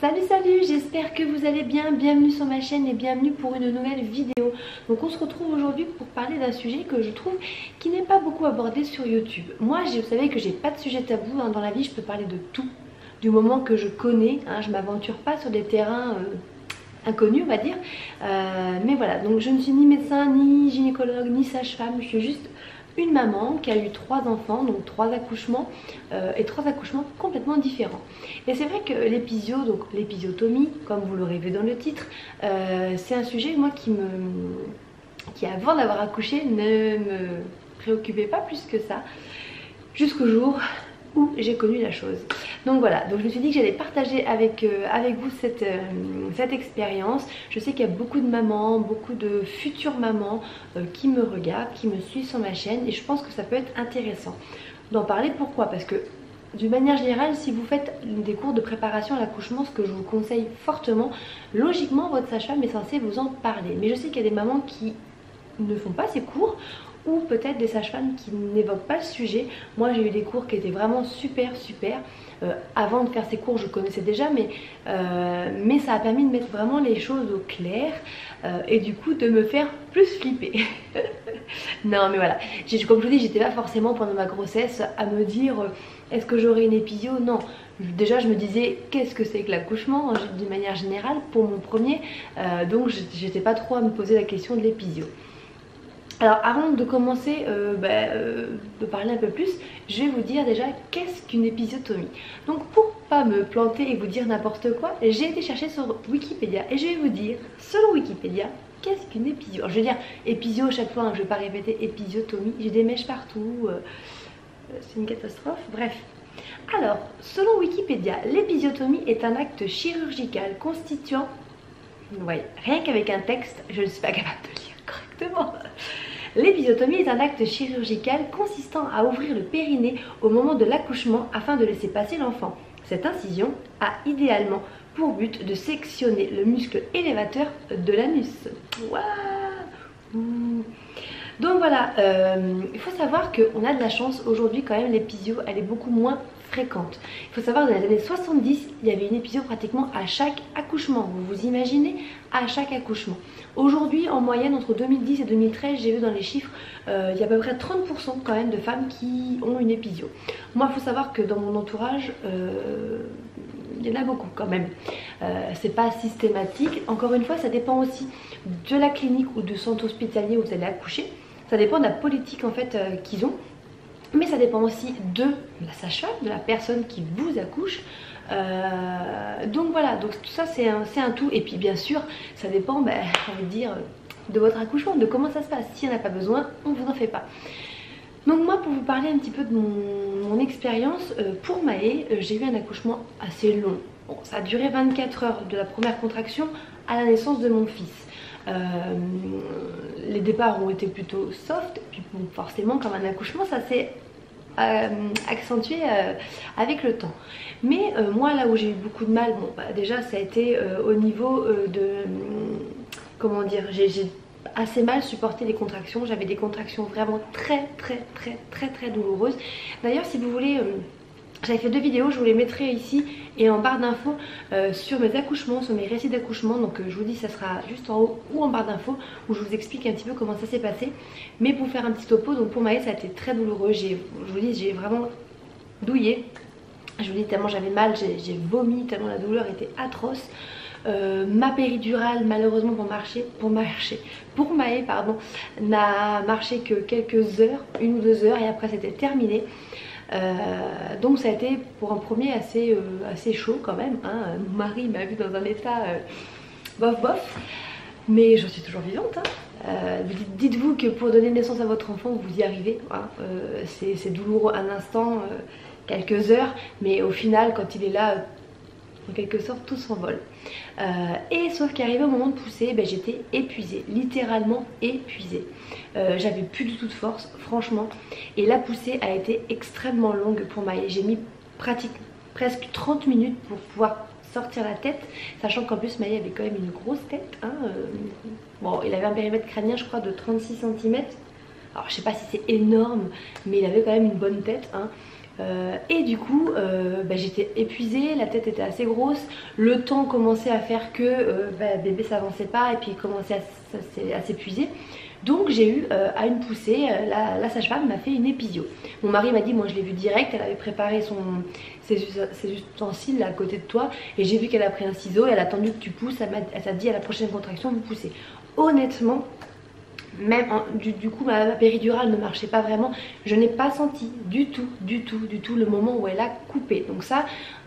Salut, j'espère que vous allez bien, bienvenue sur ma chaîne et bienvenue pour une nouvelle vidéo. Donc on se retrouve aujourd'hui pour parler d'un sujet que je trouve qui n'est pas beaucoup abordé sur YouTube. Moi vous savez que j'ai pas de sujet tabou, dans la vie je peux parler de tout, du moment que je connais, je m'aventure pas sur des terrains inconnus on va dire. Mais voilà, donc je ne suis ni médecin, ni gynécologue, ni sage-femme, je suis juste une maman qui a eu 3 enfants, donc 3 accouchements et 3 accouchements complètement différents. Et c'est vrai que l'épisio, donc l'épisiotomie, comme vous l'aurez vu dans le titre, c'est un sujet moi qui avant d'avoir accouché ne me préoccupait pas plus que ça, jusqu'au jour où j'ai connu la chose. Donc voilà, donc je me suis dit que j'allais partager avec vous cette expérience. Je sais qu'il y a beaucoup de mamans, beaucoup de futures mamans qui me regardent, qui me suivent sur ma chaîne, et je pense que ça peut être intéressant d'en parler. Pourquoi? Parce que d'une manière générale, si vous faites des cours de préparation à l'accouchement, ce que je vous conseille fortement, logiquement votre sage-femme est censée vous en parler. Mais je sais qu'il y a des mamans qui ne font pas ces cours, ou peut-être des sages-femmes qui n'évoquent pas le sujet. Moi j'ai eu des cours qui étaient vraiment super. Avant de faire ces cours je connaissais déjà, mais ça a permis de mettre vraiment les choses au clair et du coup de me faire plus flipper. Non mais voilà, comme je vous dis, j'étais pas forcément pendant ma grossesse à me dire est-ce que j'aurai une épisio. Non, déjà je me disais qu'est-ce que c'est que l'accouchement d'une manière générale pour mon premier, donc j'étais pas trop à me poser la question de l'épisio. Alors avant de commencer de parler un peu plus, je vais vous dire déjà qu'est-ce qu'une épisiotomie. Donc pour pas me planter et vous dire n'importe quoi, j'ai été chercher sur Wikipédia et je vais vous dire, selon Wikipédia, qu'est-ce qu'une épisio. Alors je vais dire épisio chaque fois, je vais pas répéter épisiotomie, j'ai des mèches partout, c'est une catastrophe, bref. Alors, selon Wikipédia, l'épisiotomie est un acte chirurgical constituant, ouais, rien qu'avec un texte, je ne suis pas capable de lire correctement. L'épisiotomie est un acte chirurgical consistant à ouvrir le périnée au moment de l'accouchement afin de laisser passer l'enfant. Cette incision a idéalement pour but de sectionner le muscle élévateur de l'anus. Waouh! Donc voilà, il faut savoir qu'on a de la chance aujourd'hui quand même, l'épisio elle est beaucoup moins fréquente. Il faut savoir que dans les années 70, il y avait une épisio pratiquement à chaque accouchement. Vous vous imaginez, à chaque accouchement. Aujourd'hui, en moyenne, entre 2010 et 2013, j'ai vu dans les chiffres, il y a à peu près 30% quand même de femmes qui ont une épisio. Moi, il faut savoir que dans mon entourage, il y en a beaucoup quand même. C'est pas systématique. Encore une fois, ça dépend aussi de la clinique ou du centre hospitalier où vous allez accoucher. Ça dépend de la politique en fait qu'ils ont. Mais ça dépend aussi de la sage-femme, de la personne qui vous accouche. Donc voilà, donc tout ça c'est un tout. Et puis bien sûr, ça dépend, j'ai envie de dire, de votre accouchement, de comment ça se passe. S'il n'y en a pas besoin, on ne vous en fait pas. Donc moi, pour vous parler un petit peu de mon expérience, pour Maë, j'ai eu un accouchement assez long. Bon, ça a duré 24 heures de la première contraction à la naissance de mon fils. Les départs ont été plutôt soft, puis bon, forcément comme un accouchement ça s'est accentué avec le temps. Mais moi là où j'ai eu beaucoup de mal, bon, déjà ça a été au niveau comment dire, j'ai assez mal supporté les contractions. J'avais des contractions vraiment très douloureuses. D'ailleurs si vous voulez, j'avais fait 2 vidéos, je vous les mettrai ici et en barre d'infos sur mes accouchements, sur mes récits d'accouchement. Donc je vous dis ça sera juste en haut ou en barre d'infos où je vous explique un petit peu comment ça s'est passé. Mais pour faire un petit topo, donc pour Maë ça a été très douloureux. Je vous dis j'ai vraiment douillé. Je vous dis tellement j'avais mal, j'ai vomi tellement la douleur était atroce. Ma péridurale malheureusement pour Maë pardon, n'a marché que quelques heures, 1 ou 2 heures et après c'était terminé. Donc ça a été pour un premier assez chaud quand même, Mon mari m'a vu dans un état bof, mais je suis toujours vivante. Dites-vous que pour donner naissance à votre enfant vous y arrivez, c'est douloureux un instant, quelques heures, mais au final quand il est là, en quelque sorte tout s'envole. Et sauf qu'arrivé au moment de pousser, j'étais épuisée, littéralement épuisée. J'avais plus du tout de force, franchement. Et la poussée a été extrêmement longue pour Maë. J'ai mis presque 30 minutes pour pouvoir sortir la tête, sachant qu'en plus Maë avait quand même une grosse tête. Bon, il avait un périmètre crânien, je crois, de 36 cm. Alors je sais pas si c'est énorme, mais il avait quand même une bonne tête. Et du coup j'étais épuisée, la tête était assez grosse, le temps commençait à faire que bébé s'avançait pas et puis il commençait à s'épuiser. Donc j'ai eu à une poussée, la sage-femme m'a fait une épisio. Mon mari m'a dit, moi je l'ai vu direct, elle avait préparé ses ustensiles là, à côté de toi, et j'ai vu qu'elle a pris un ciseau, elle a attendu que tu pousses, elle t'a dit à la prochaine contraction vous poussez. Honnêtement, même du coup ma péridurale ne marchait pas vraiment, je n'ai pas senti du tout le moment où elle a coupé. Donc ça,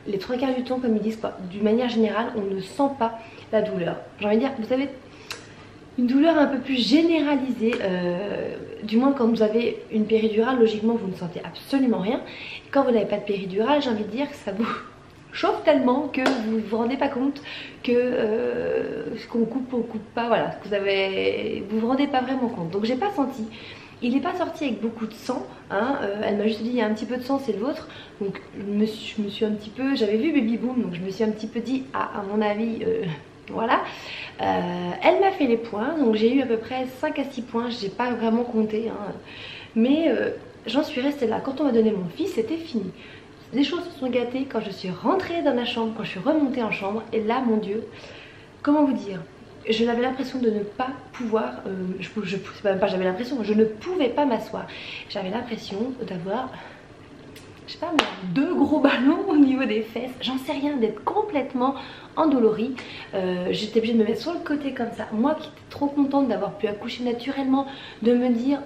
les 3/4 du temps, comme ils disent quoi, d'une manière générale on ne sent pas la douleur. J'ai envie de dire, vous savez, une douleur un peu plus généralisée, du moins quand vous avez une péridurale, logiquement vous ne sentez absolument rien. Et quand vous n'avez pas de péridurale, j'ai envie de dire que ça vous chauffe tellement que vous vous rendez pas compte que ce qu'on coupe ou coupe pas, voilà, que vous vous rendez pas vraiment compte. Donc j'ai pas senti. Il n'est pas sorti avec beaucoup de sang, hein. Elle m'a juste dit il y a un petit peu de sang, c'est le vôtre. Donc je me suis un petit peu, j'avais vu Baby Boom, donc je me suis un petit peu dit ah, à mon avis voilà. Elle m'a fait les points, donc j'ai eu à peu près 5 à 6 points, j'ai pas vraiment compté, hein. Mais j'en suis restée là. Quand on m'a donné mon fils, c'était fini. Les choses se sont gâtées quand je suis rentrée dans ma chambre, quand je suis remontée en chambre, et là mon Dieu, comment vous dire, je n'avais l'impression de ne pas pouvoir, c'est même pas j'avais l'impression, je ne pouvais pas m'asseoir. J'avais l'impression d'avoir, je sais pas, 2 gros ballons au niveau des fesses, j'en sais rien, d'être complètement endolorie. J'étais obligée de me mettre sur le côté comme ça. Moi qui étais trop contente d'avoir pu accoucher naturellement, de me dire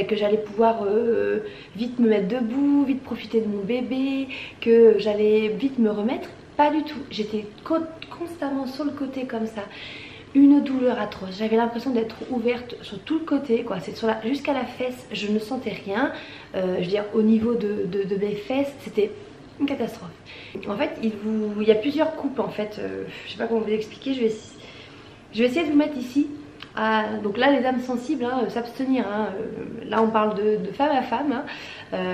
que j'allais pouvoir vite me mettre debout, vite profiter de mon bébé, que j'allais vite me remettre, pas du tout. J'étais constamment sur le côté comme ça. Une douleur atroce, j'avais l'impression d'être ouverte sur tout le côté quoi, c'est jusqu'à la fesse, je ne sentais rien. Je veux dire au niveau de mes fesses, c'était une catastrophe. En fait il y a plusieurs coupes en fait, je sais pas comment vous expliquer, je vais essayer de vous mettre ici. Donc là les âmes sensibles, hein, s'abstenir, hein, là on parle de femme à femme, hein,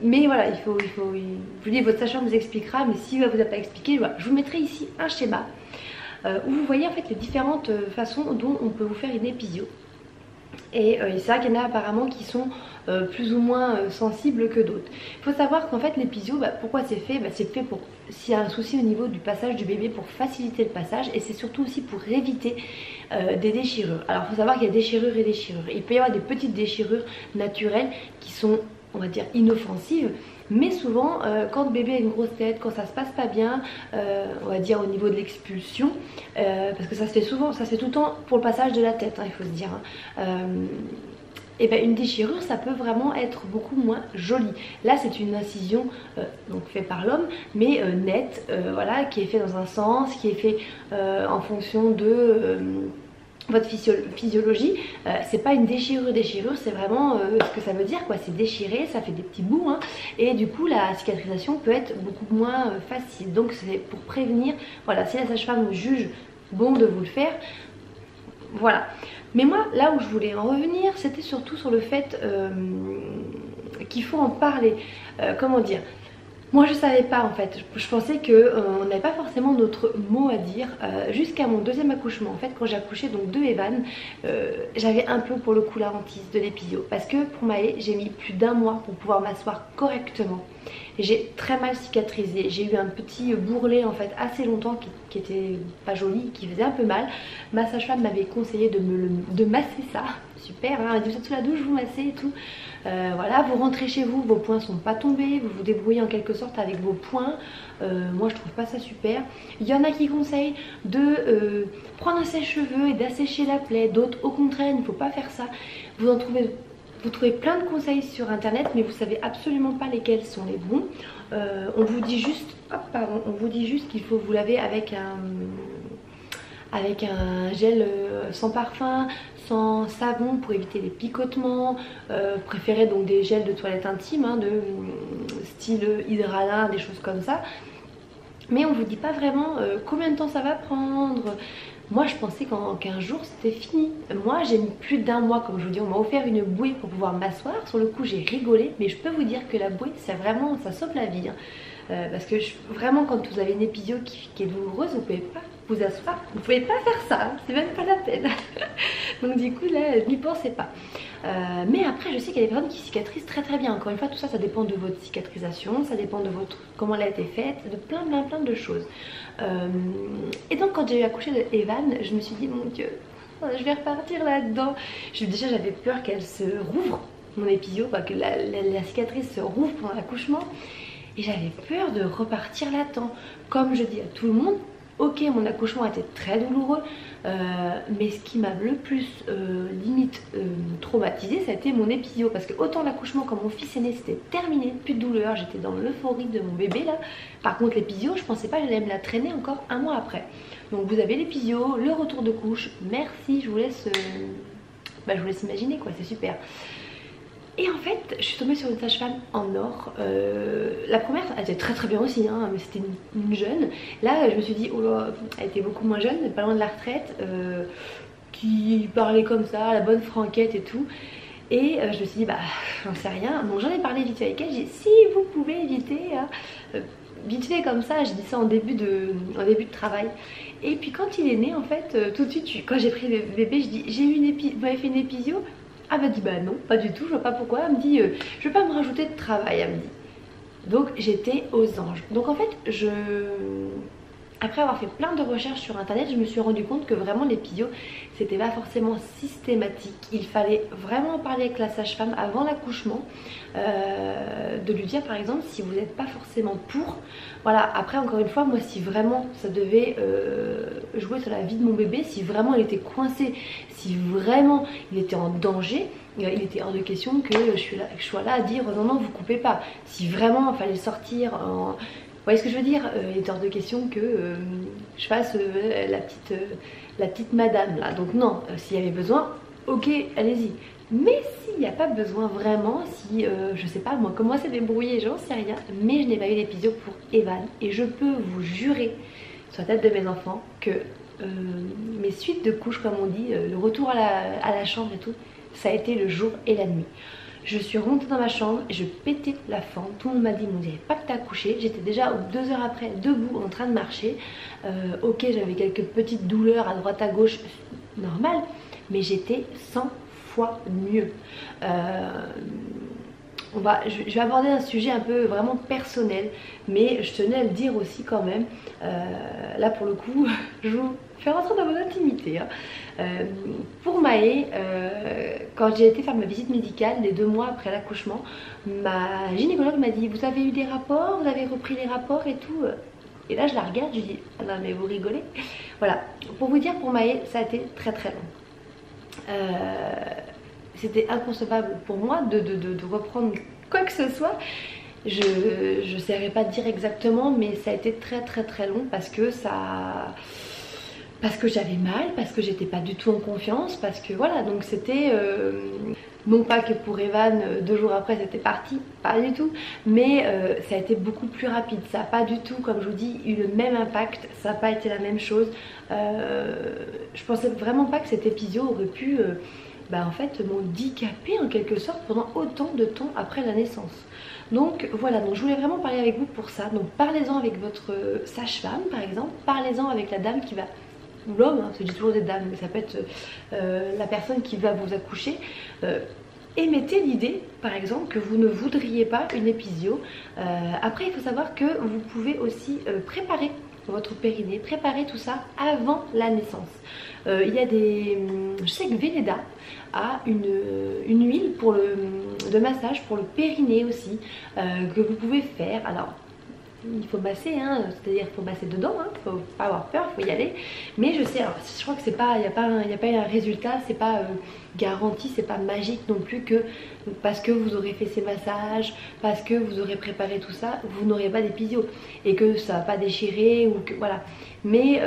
mais voilà je vous dis, votre sage-femme vous expliquera, mais si elle vous a pas expliqué, voilà, je vous mettrai ici un schéma où vous voyez en fait les différentes façons dont on peut vous faire une épisio. Et c'est vrai qu'il y en a apparemment qui sont plus ou moins sensibles que d'autres. Il faut savoir qu'en fait l'épisio, pourquoi c'est fait, c'est fait pour s'il y a un souci au niveau du passage du bébé, pour faciliter le passage, et c'est surtout aussi pour éviter des déchirures. Alors il faut savoir qu'il y a déchirures et déchirures. Il peut y avoir des petites déchirures naturelles qui sont, on va dire, inoffensives. Mais souvent quand le bébé a une grosse tête, quand ça se passe pas bien, on va dire au niveau de l'expulsion, parce que ça se fait souvent, ça se fait tout le temps pour le passage de la tête, hein, il faut se dire, hein. Et une déchirure ça peut vraiment être beaucoup moins joli. Là c'est une incision donc faite par l'homme, mais nette, voilà, qui est fait dans un sens, qui est fait en fonction de votre physiologie. C'est pas une déchirure, c'est vraiment ce que ça veut dire quoi, c'est déchiré, ça fait des petits bouts, hein, et du coup la cicatrisation peut être beaucoup moins facile. Donc c'est pour prévenir, voilà, si la sage-femme juge bon de vous le faire, voilà. Mais moi là où je voulais en revenir, c'était surtout sur le fait qu'il faut en parler. Comment dire, moi je savais pas en fait, je pensais qu'on n'avait pas forcément notre mot à dire jusqu'à mon deuxième accouchement. En fait quand j'ai accouché donc de Evan, j'avais un peu pour le coup la hantise de l'épisio, parce que pour Maë j'ai mis plus d'1 mois pour pouvoir m'asseoir correctement. J'ai très mal cicatrisé, j'ai eu un petit bourrelet en fait assez longtemps qui était pas joli, qui faisait un peu mal. Ma sage-femme m'avait conseillé de masser ça, super, hein, elle dit vous êtes sous la douche, vous massez et tout. Voilà, vous rentrez chez vous, vos poings sont pas tombés, vous vous débrouillez en quelque sorte avec vos poings. Moi je trouve pas ça super. Il y en a qui conseillent de prendre un sèche-cheveux et d'assécher la plaie, d'autres au contraire il ne faut pas faire ça. Vous trouvez plein de conseils sur internet, mais vous savez absolument pas lesquels sont les bons. On vous dit juste, on vous dit juste qu'il faut vous laver avec un gel sans parfum, sans savon pour éviter les picotements. Préférez donc des gels de toilette intime, hein, de style hydralin, des choses comme ça. Mais on vous dit pas vraiment combien de temps ça va prendre. Moi je pensais qu'en 15 jours c'était fini. Moi j'ai mis plus d'1 mois, comme je vous dis, on m'a offert une bouée pour pouvoir m'asseoir. Sur le coup j'ai rigolé, mais je peux vous dire que la bouée c'est vraiment, ça sauve la vie, hein. parce que vraiment quand vous avez une épisio qui est douloureuse, vous pouvez pas vous asseoir, vous pouvez pas faire ça, hein, c'est même pas la peine. Donc du coup là, n'y pensez pas. Mais après je sais qu'il y a des personnes qui cicatrisent très très bien. Encore une fois, tout ça, ça dépend de votre cicatrisation, ça dépend de votre comment elle a été faite, de plein de choses. Et donc quand j'ai eu accouché de Evan, je me suis dit mon Dieu, je vais repartir là-dedans. Déjà j'avais peur qu'elle se rouvre, mon épisio, que la cicatrice se rouvre pendant l'accouchement. Et j'avais peur de repartir là-dedans. Comme je dis à tout le monde, ok, mon accouchement a été très douloureux, mais ce qui m'a le plus limite traumatisé, ça a été mon épisio. Parce que autant l'accouchement quand mon fils est né, c'était terminé, plus de douleur, j'étais dans l'euphorie de mon bébé là. Par contre l'épisio, je pensais pas que j'allais me la traîner encore un mois après. Donc vous avez l'épisio, le retour de couche, merci, je vous laisse imaginer quoi, c'est super. Et en fait, je suis tombée sur une sage-femme en or. La première, elle était très très bien aussi, hein, mais c'était une jeune. Là, je me suis dit, oh là, elle était beaucoup moins jeune, pas loin de la retraite, qui parlait comme ça, la bonne franquette et tout. Et je me suis dit, bah, j'en sais rien. Donc j'en ai parlé vite fait avec elle. J'ai dit, si vous pouvez éviter, vite fait comme ça, j'ai dit ça en début de travail. Et puis quand il est né, en fait, tout de suite, quand j'ai pris le bébé, je dis, j'ai eu vous m'avez fait une épisio? Ah bah dit bah non, pas du tout, je vois pas pourquoi. Elle me dit je vais pas me rajouter de travail, elle me dit. Donc j'étais aux anges. Donc en fait après avoir fait plein de recherches sur internet, je me suis rendu compte que vraiment l'épisio c'était pas forcément systématique. Il fallait vraiment parler avec la sage-femme avant l'accouchement, de lui dire par exemple si vous n'êtes pas forcément pour. Voilà, après encore une fois, moi si vraiment ça devait jouer sur la vie de mon bébé, si vraiment il était coincé, si vraiment il était en danger, il était hors de question que je sois là à dire non non vous coupez pas. Si vraiment il fallait sortir en... Vous voyez ce que je veux dire? Il est hors de question que je fasse la petite madame là. Donc non, s'il y avait besoin, ok, allez-y. Mais s'il n'y a pas besoin vraiment, si je sais pas moi comment s'est débrouillé, j'en sais rien. Mais je n'ai pas eu d'épisio pour Evan. Et je peux vous jurer sur la tête de mes enfants que mes suites de couches comme on dit, le retour à la chambre et tout, ça a été le jour et la nuit. Je suis remontée dans ma chambre et je pétais la forme. Tout le monde m'a dit, on dirait pas que t'as accouché. J'étais déjà 2 heures après debout en train de marcher. Ok, j'avais quelques petites douleurs à droite à gauche, normal, mais j'étais 100 fois mieux. Je vais aborder un sujet un peu vraiment personnel, mais je tenais à le dire aussi quand même. Là pour le coup, je vous fais rentrer dans mon intimité. Hein. Pour Maë, quand j'ai été faire ma visite médicale, les 2 mois après l'accouchement, ma gynécologue m'a dit, vous avez eu des rapports, vous avez repris les rapports et tout. Et là je la regarde, je lui dis, ah non mais vous rigolez. Voilà, pour vous dire, pour Maë, ça a été très très long. C'était inconcevable pour moi de reprendre quoi que ce soit. Je ne saurais pas dire exactement, mais ça a été très très très long parce que j'avais mal, parce que j'étais pas du tout en confiance, parce que voilà, donc c'était non pas que pour Evan 2 jours après c'était parti, pas du tout, mais ça a été beaucoup plus rapide. Ça n'a pas du tout, comme je vous dis, eu le même impact, ça n'a pas été la même chose. Je pensais vraiment pas que cet épisode aurait pu en fait m'handicaper en quelque sorte pendant autant de temps après la naissance. Donc voilà, donc je voulais vraiment parler avec vous pour ça. Donc parlez-en avec votre sage-femme par exemple, parlez-en avec la dame qui va, ou l'homme, hein, parce que je dis toujours des dames, mais ça peut être la personne qui va vous accoucher. Émettez l'idée par exemple que vous ne voudriez pas une épisio. Après il faut savoir que vous pouvez aussi préparer votre périnée, préparer tout ça avant la naissance. Il y a je sais que Velleda a une huile de massage pour le périnée aussi, que vous pouvez faire. Alors il faut masser, hein, c'est-à-dire qu'il faut masser dedans, hein, faut pas avoir peur, il faut y aller. Mais je sais, alors, je crois que c'est pas, il n'y a pas un résultat, c'est pas garanti, c'est pas magique non plus que parce que vous aurez fait ces massages, parce que vous aurez préparé tout ça, vous n'aurez pas d'épisio et que ça va pas déchirer ou que voilà. Mais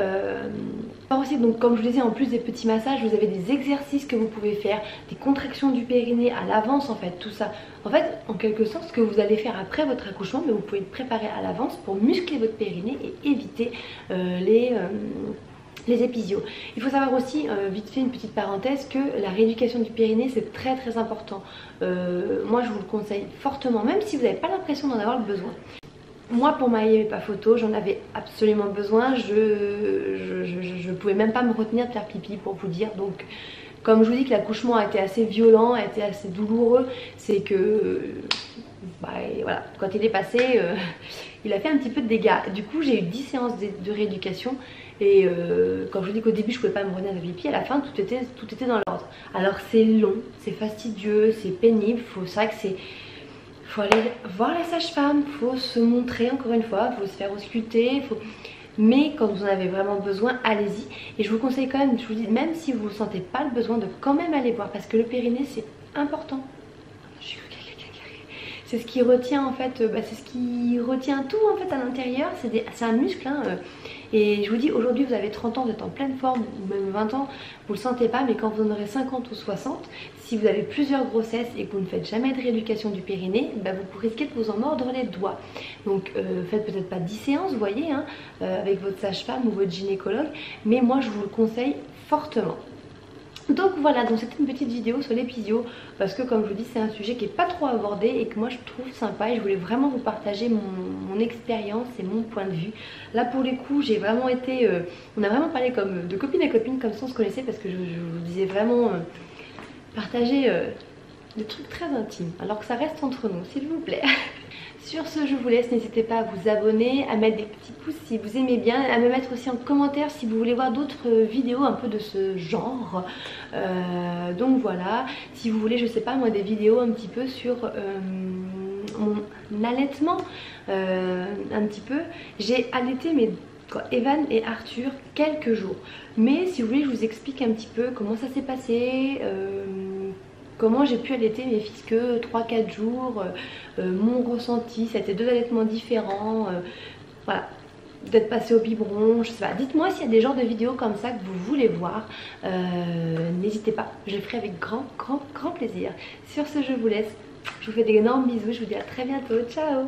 aussi, donc comme je vous disais, en plus des petits massages, vous avez des exercices que vous pouvez faire, des contractions du périnée à l'avance en fait, tout ça. En fait, en quelque sorte, ce que vous allez faire après votre accouchement, mais vous pouvez le préparer à l'avance pour muscler votre périnée et éviter les épisios. Il faut savoir aussi, vite fait une petite parenthèse, que la rééducation du périnée c'est très très important. Moi je vous le conseille fortement, même si vous n'avez pas l'impression d'en avoir le besoin. moi pour ma pas photo, j'en avais absolument besoin. Je pouvais même pas me retenir de faire pipi pour vous dire. Donc comme je vous dis que l'accouchement a été assez violent, a été assez douloureux, c'est que bah, voilà, quand il est passé, il a fait un petit peu de dégâts. Du coup j'ai eu 10 séances de rééducation. Et quand je vous dis qu'au début je pouvais pas me retenir de pipi, à la fin tout était dans l'ordre. Alors c'est long, c'est fastidieux, c'est pénible, c'est vrai que faut aller voir la sage-femme, faut se montrer encore une fois, faut se faire ausculter, mais quand vous en avez vraiment besoin, allez-y. Et je vous conseille quand même, je vous dis, même si vous ne sentez pas le besoin, de quand même aller voir, parce que le périnée c'est important. C'est ce qui retient en fait, c'est ce qui retient tout en fait à l'intérieur, c'est un muscle hein, et je vous dis aujourd'hui vous avez 30 ans, vous êtes en pleine forme, ou même 20 ans, vous le sentez pas, mais quand vous en aurez 50 ou 60, si vous avez plusieurs grossesses et que vous ne faites jamais de rééducation du périnée, vous risquez de vous en mordre les doigts. Donc faites peut-être pas 10 séances, vous voyez, hein, avec votre sage-femme ou votre gynécologue, mais moi je vous le conseille fortement. Donc voilà, donc c'était une petite vidéo sur l'épisio parce que comme je vous dis c'est un sujet qui est pas trop abordé et que moi je trouve sympa et je voulais vraiment vous partager mon expérience et mon point de vue. Là pour les coups j'ai vraiment été, on a vraiment parlé comme de copine à copine comme ça on se connaissait parce que je vous disais vraiment partager des trucs très intimes alors que ça reste entre nous s'il vous plaît. Sur ce je vous laisse, n'hésitez pas à vous abonner, à mettre des petits pouces si vous aimez bien, à me mettre aussi en commentaire si vous voulez voir d'autres vidéos un peu de ce genre. Donc voilà, si vous voulez je sais pas moi des vidéos un petit peu sur mon allaitement, un petit peu. J'ai allaité mes Evan et Arthur quelques jours, mais si vous voulez je vous explique un petit peu comment ça s'est passé, comment j'ai pu allaiter mes fils que 3-4 jours, mon ressenti, c'était 2 allaitements différents, voilà, d'être passé au biberon, je sais pas. Dites-moi s'il y a des genres de vidéos comme ça que vous voulez voir, n'hésitez pas, je le ferai avec grand plaisir. Sur ce je vous laisse, je vous fais d'énormes bisous, je vous dis à très bientôt, ciao.